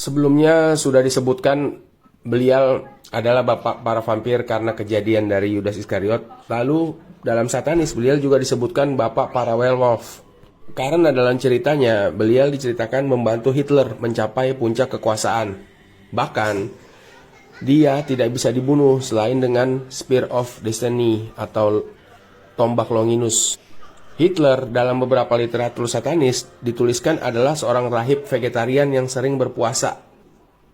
Sebelumnya sudah disebutkan beliau adalah bapak para vampir karena kejadian dari Yudas Iskariot. Lalu dalam Satanis beliau juga disebutkan bapak para werewolf. Karena dalam ceritanya beliau diceritakan membantu Hitler mencapai puncak kekuasaan. Bahkan dia tidak bisa dibunuh selain dengan Spear of Destiny atau tombak Longinus. Hitler dalam beberapa literatur satanis dituliskan adalah seorang rahib vegetarian yang sering berpuasa,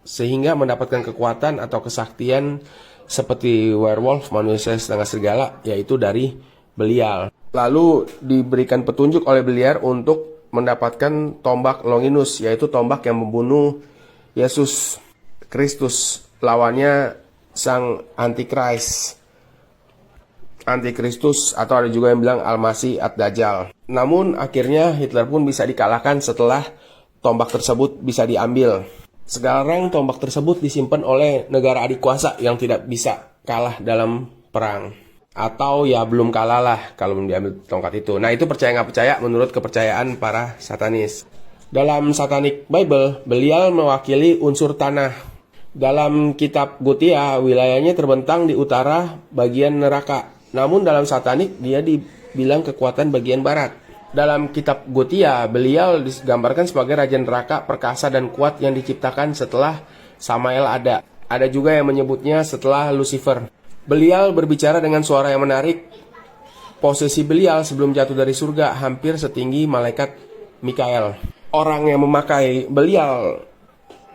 sehingga mendapatkan kekuatan atau kesaktian seperti werewolf, manusia setengah serigala, yaitu dari Belial. Lalu diberikan petunjuk oleh Belial untuk mendapatkan tombak Longinus, yaitu tombak yang membunuh Yesus Kristus, lawannya sang Antikristus, atau ada juga yang bilang Al-Masih Ad-Dajjal. Namun akhirnya Hitler pun bisa dikalahkan setelah tombak tersebut bisa diambil. Sekarang tombak tersebut disimpan oleh negara adik kuasa yang tidak bisa kalah dalam perang. Atau ya belum kalah lah kalau belum diambil tongkat itu. Nah, itu percaya nggak percaya menurut kepercayaan para satanis. Dalam Satanic Bible, beliau mewakili unsur tanah. Dalam kitab Gotia, wilayahnya terbentang di utara bagian neraka. Namun dalam Satanik dia dibilang kekuatan bagian barat. Dalam kitab Gotia, beliau digambarkan sebagai raja neraka perkasa dan kuat yang diciptakan setelah Samael ada. Ada juga yang menyebutnya setelah Lucifer. Beliau berbicara dengan suara yang menarik. Posisi beliau sebelum jatuh dari surga hampir setinggi malaikat Mikael. Orang yang memakai beliau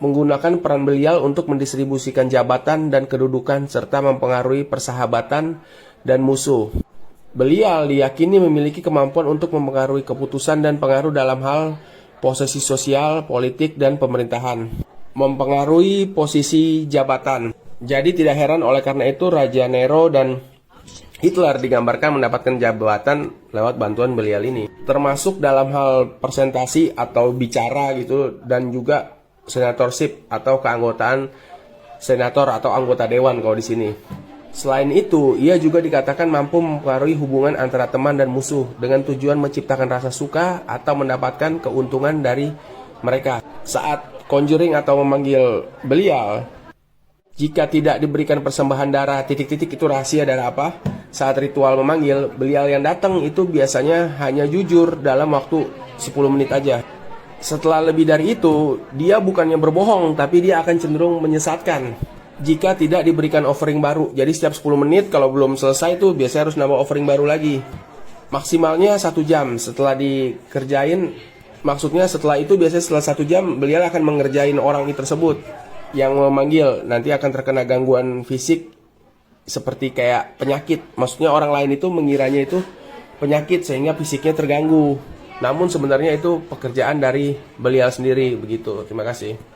menggunakan peran beliau untuk mendistribusikan jabatan dan kedudukan serta mempengaruhi persahabatan dan musuh. Beliau diyakini memiliki kemampuan untuk mempengaruhi keputusan dan pengaruh dalam hal posisi sosial, politik, dan pemerintahan. Mempengaruhi posisi jabatan. Jadi tidak heran oleh karena itu Raja Nero dan Hitler digambarkan mendapatkan jabatan lewat bantuan beliau ini. Termasuk dalam hal presentasi atau bicara gitu, dan juga senatorship atau keanggotaan senator atau anggota dewan kalau di sini. Selain itu, ia juga dikatakan mampu mempengaruhi hubungan antara teman dan musuh dengan tujuan menciptakan rasa suka atau mendapatkan keuntungan dari mereka. Saat conjuring atau memanggil beliau, jika tidak diberikan persembahan darah titik-titik itu rahasia darah apa? Saat ritual memanggil, beliau yang datang itu biasanya hanya jujur dalam waktu 10 menit aja. Setelah lebih dari itu, dia bukannya berbohong, tapi dia akan cenderung menyesatkan jika tidak diberikan offering baru. Jadi setiap 10 menit kalau belum selesai tuh biasanya harus nambah offering baru lagi. Maksimalnya 1 jam setelah dikerjain. Maksudnya setelah itu biasanya setelah 1 jam beliau akan mengerjain orang tersebut yang memanggil. Nanti akan terkena gangguan fisik seperti kayak penyakit. Maksudnya orang lain itu mengiranya itu penyakit sehingga fisiknya terganggu. Namun sebenarnya itu pekerjaan dari beliau sendiri begitu. Terima kasih.